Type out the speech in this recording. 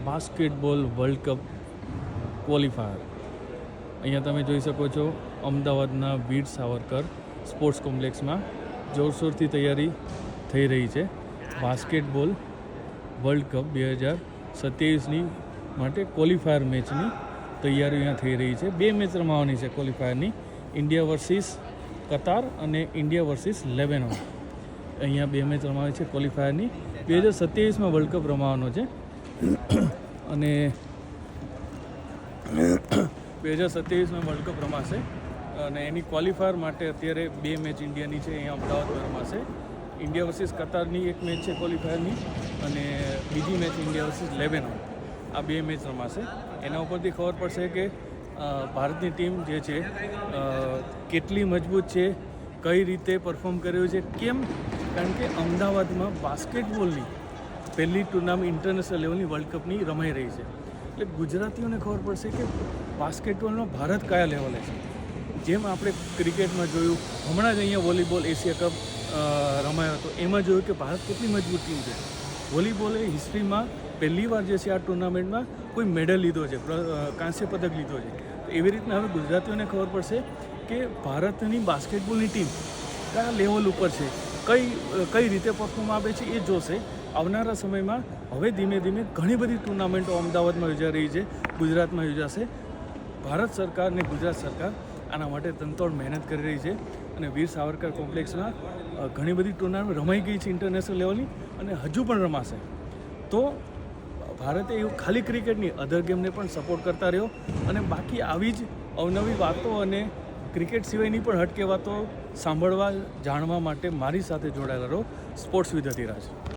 Basketball world cup qualifier અહીંયા તમે જોઈ શકો છો અમદાવાદના વીર સાવરકર સ્પોર્ટ્સ કોમ્પ્લેક્સમાં જોરશોરથી તૈયારી થઈ રહી છે. બાસ્કેટબોલ વર્લ્ડ કપ 2027ની માટે ક્વોલિફાયર મેચની તૈયારીઓ અહીંયા થઈ રહી છે. 2 મેચ રમાવાની છે ક્વોલિફાયરની, ઇન્ડિયા વર્સિસ કતાર અને ઇન્ડિયા વર્સિસ લેબેનોન. અહીંયા 2 મેચ રમાવી છે ક્વોલિફાયરની. 2027માં વર્લ્ડ કપ રમાવાનો છે અને 2027માં વર્લ્ડ કપ રમાશે અને એની ક્વોલિફાયર માટે અત્યારે 2 મેચ ઇન્ડિયાની છે, અહીંયા અમદાવાદમાં રમાશે. ઇન્ડિયા વર્સિસ કતારની એક મેચ છે ક્વોલિફાયરની અને બીજી મેચ ઇન્ડિયા વર્સિસ લેબેનોન. આ 2 મેચ રમાશે. એના ઉપરથી ખબર પડશે કે ભારતની ટીમ જે છે કેટલી મજબૂત છે, કઈ રીતે પરફોર્મ કર્યું છે. કેમ? કારણ કે અમદાવાદમાં બાસ્કેટબોલની પહેલી ટુર્નામેન્ટ ઇન્ટરનેશનલ લેવલની વર્લ્ડ કપની રમાઈ રહી છે. એટલે ગુજરાતીઓને ખબર પડશે કે બાસ્કેટબોલમાં ભારત કયા લેવલે છે. જેમ આપણે ક્રિકેટમાં જોયું, હમણાં જ અહીંયા વોલીબોલ એશિયા કપ રમાયો હતો, એમાં જોયું કે ભારત કેટલી મજબૂત ટીમ છે. વોલીબોલે હિસ્ટ્રીમાં પહેલીવાર જે છે આ ટુર્નામેન્ટમાં કોઈ મેડલ લીધો છે, કાંસ્ય પદક લીધો છે. તો એવી રીતના હવે ગુજરાતીઓને ખબર પડશે કે ભારતની બાસ્કેટબોલની ટીમ કયા લેવલ ઉપર છે, કઈ રીતે પરફોર્મ આપે છે એ જોશે. આવનારા સમયમાં હવે ધીમે ધીમે ઘણી બધી ટુર્નામેન્ટો અમદાવાદમાં યોજાઈ રહી છે, ગુજરાતમાં યોજાશે. ભારત સરકાર અને ગુજરાત સરકાર આના માટે તનતોડ મહેનત કરી રહી છે અને વીર સાવરકર કોમ્પ્લેક્સમાં ઘણી બધી ટુર્નામેન્ટ રમાઈ ગઈ છે ઇન્ટરનેશનલ લેવલની અને હજુ પણ રમાશે. તો ભારતે એવું ખાલી ક્રિકેટની અધર ગેમને પણ સપોર્ટ કરતા રહ્યો અને બાકી આવી જ અવનવી વાતો અને ક્રિકેટ સિવાયની પણ હટકે વાતો સાંભળવા જાણવા માટે મારી સાથે જોડાયેલા રહો. Sports with અધિરાજ.